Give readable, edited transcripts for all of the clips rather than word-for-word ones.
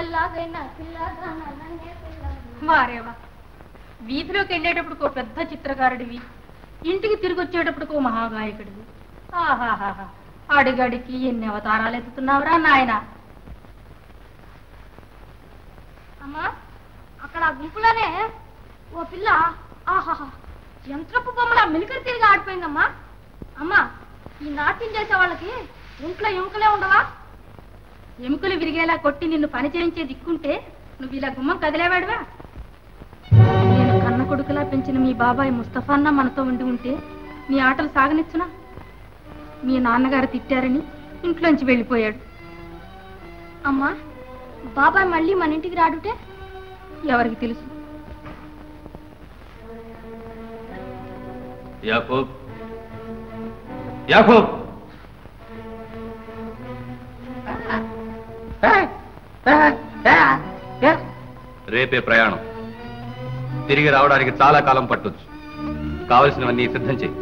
ఎలాగైనా పిల్లగాన నన్నే పిల్లగాన. వారేవా, వీధిలోకి వెళ్ళేటప్పుడు పెద్ద చిత్రకారుడివి, ఇంటికి తిరిగి వచ్చేటప్పుడు మహాగాయకుడివి. ఆహాహాహా, అడిగడికి ఎన్ని అవతారాలు ఎత్తుతున్నావురా నాయన. అమ్మా, అక్కడ ఆ గుంపులోనే ఓ పిల్ల ఆహాహా యంత్రపు బొమ్మల మిలికరి తిరిగి ఆడిపోయిందమ్మా. అమ్మా, ఈ నాట్యం చేసే వాళ్ళకి ఇంట్లో ఎముకలే ఉండవా? ఎముకలు విరిగేలా కొట్టి నిన్ను పని చేయించే దిక్కుంటే నువ్వు ఇలా గుమ్మం కదిలేవాడువా? నేను కన్న కొడుకులా పెంచిన మీ బాబాయ్ ముస్తఫాన్న మనతో ఉండి ఉంటే నీ ఆటలు సాగనిచ్చునా? మీ నాన్నగారు తిట్టారని ఇంట్లోంచి వెళ్ళిపోయాడు. అమ్మా, బాబాయ్ మళ్ళీ మన ఇంటికి రాడుటే ఎవరికి తెలుసు? యాకూబ్, యాకూబ్, రేపే ప్రయాణం. తిరిగి రావడానికి చాలా కాలం పట్టొచ్చు. కావలసినవన్నీ సిద్ధం చెయ్యి.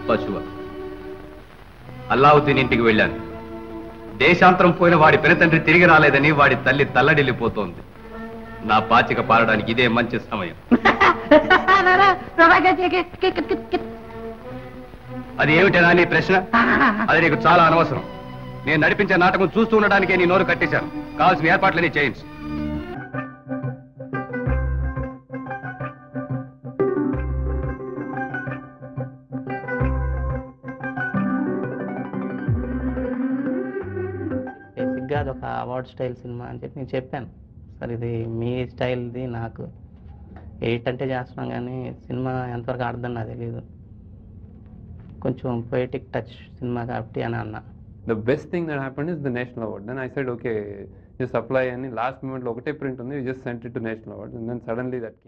పశువ, అల్లావుద్దీన్ ఇంటికి వెళ్ళాను. దేశాంతరం పోయిన వాడి పెనతండ్రి తిరిగి రాలేదని వాడి తల్లి తల్లడిల్లిపోతోంది. నా పాచిక పారడానికి ఇదే మంచి సమయం. అది ఏమిటనా నీ ప్రశ్న? అది నీకు చాలా అనవసరం. నేను నడిపించే నాటకం చూస్తూ ఉండడానికే నీ నోరు కట్టేశాను. కావాల్సిన ఏర్పాట్లని చేయించు. బేసిక్గా అదొక అవార్డ్ స్టైల్ సినిమా అని చెప్పి నేను చెప్పాను. సార్ ఇది మీ స్టైల్ది, నాకు 8 అంటే చేస్తున్నాం కానీ సినిమా ఎంతవరకు ఆడదని నాకు తెలియదు, కొంచెం పొయిటిక్ టచ్ సినిమా కాబట్టి అని అన్నా. The best thing that happened is the national award. Then I said, okay, just apply, and last moment, okate print undi, we just sent it to national awards, and then suddenly that came.